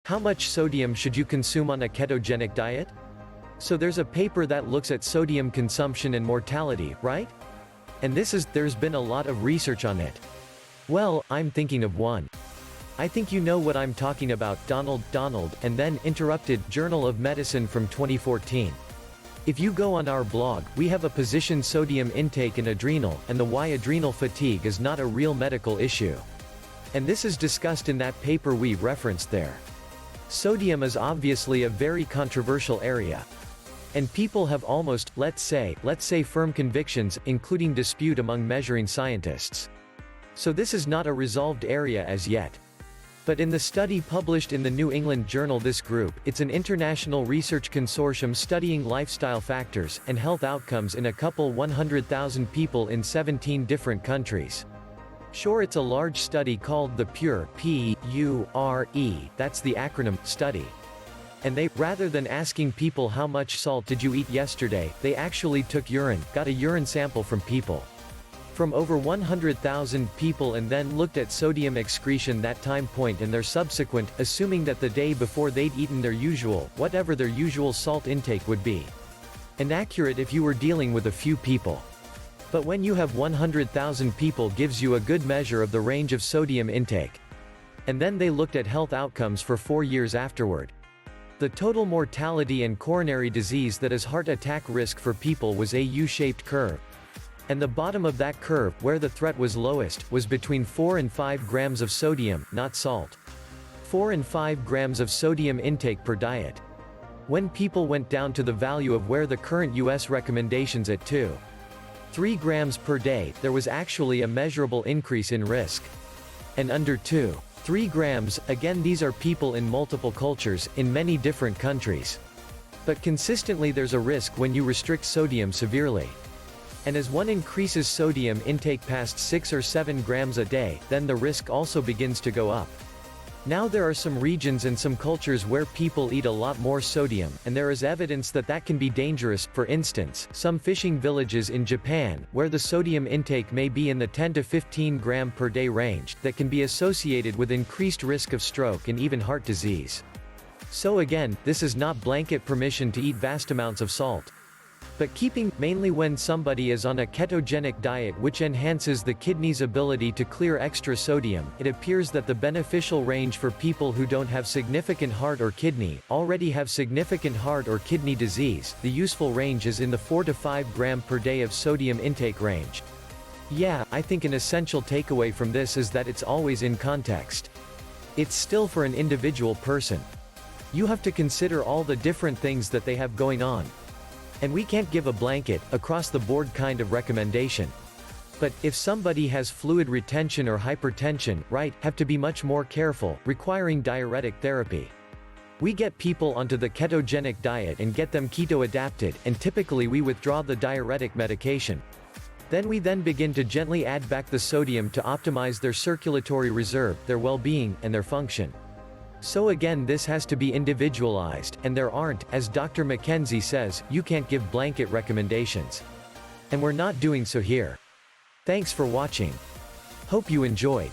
How much sodium should you consume on a ketogenic diet? So there's a paper that looks at sodium consumption and mortality, right? And there's been a lot of research on it. Well, I'm thinking of one. I think you know what I'm talking about, Donald, and then interrupted, Journal of Medicine from 2014. If you go on our blog, we have a position sodium intake and adrenal, and the why adrenal fatigue is not a real medical issue. And this is discussed in that paper we referenced there. Sodium is obviously a very controversial area. And people have almost, let's say firm convictions, including dispute among measuring scientists. So this is not a resolved area as yet. But in the study published in the New England Journal, this group, it's an international research consortium studying lifestyle factors and health outcomes in a couple 100,000 people in 17 different countries. Sure, it's a large study called the PURE, P-U-R-E, that's the acronym, study. And they, rather than asking people how much salt did you eat yesterday, they actually took urine, got a urine sample from people. From over 100,000 people and then looked at sodium excretion that time point and their subsequent, assuming that the day before they'd eaten their usual, whatever their usual salt intake would be. Inaccurate if you were dealing with a few people. But when you have 100,000 people gives you a good measure of the range of sodium intake. And then they looked at health outcomes for 4 years afterward. The total mortality and coronary disease, that is heart attack risk for people, was a U-shaped curve. And the bottom of that curve, where the threat was lowest, was between 4 and 5 grams of sodium, not salt. 4 and 5 grams of sodium intake per diet. When people went down to the value of where the current US recommendations at 2-3 grams per day, there was actually a measurable increase in risk. And under 2-3 grams, again these are people in multiple cultures, in many different countries. But consistently there's a risk when you restrict sodium severely. And as one increases sodium intake past 6 or 7 grams a day, then the risk also begins to go up. Now there are some regions and some cultures where people eat a lot more sodium, and there is evidence that that can be dangerous. For instance, some fishing villages in Japan, where the sodium intake may be in the 10 to 15 gram per day range, that can be associated with increased risk of stroke and even heart disease. So again, this is not blanket permission to eat vast amounts of salt. But keeping, mainly when somebody is on a ketogenic diet which enhances the kidney's ability to clear extra sodium, it appears that the beneficial range for people who don't have significant heart or kidney, already have significant heart or kidney disease, the useful range is in the 4 to 5 gram per day of sodium intake range. Yeah, I think an essential takeaway from this is that it's always in context. It's still for an individual person. You have to consider all the different things that they have going on. And we can't give a blanket, across-the-board kind of recommendation. But, if somebody has fluid retention or hypertension, right, have to be much more careful, requiring diuretic therapy. We get people onto the ketogenic diet and get them keto-adapted, and typically we withdraw the diuretic medication. Then we begin to gently add back the sodium to optimize their circulatory reserve, their well-being, and their function. So again, this has to be individualized, and there aren't, as Dr. McKenzie says, you can't give blanket recommendations. And we're not doing so here. Thanks for watching. Hope you enjoyed.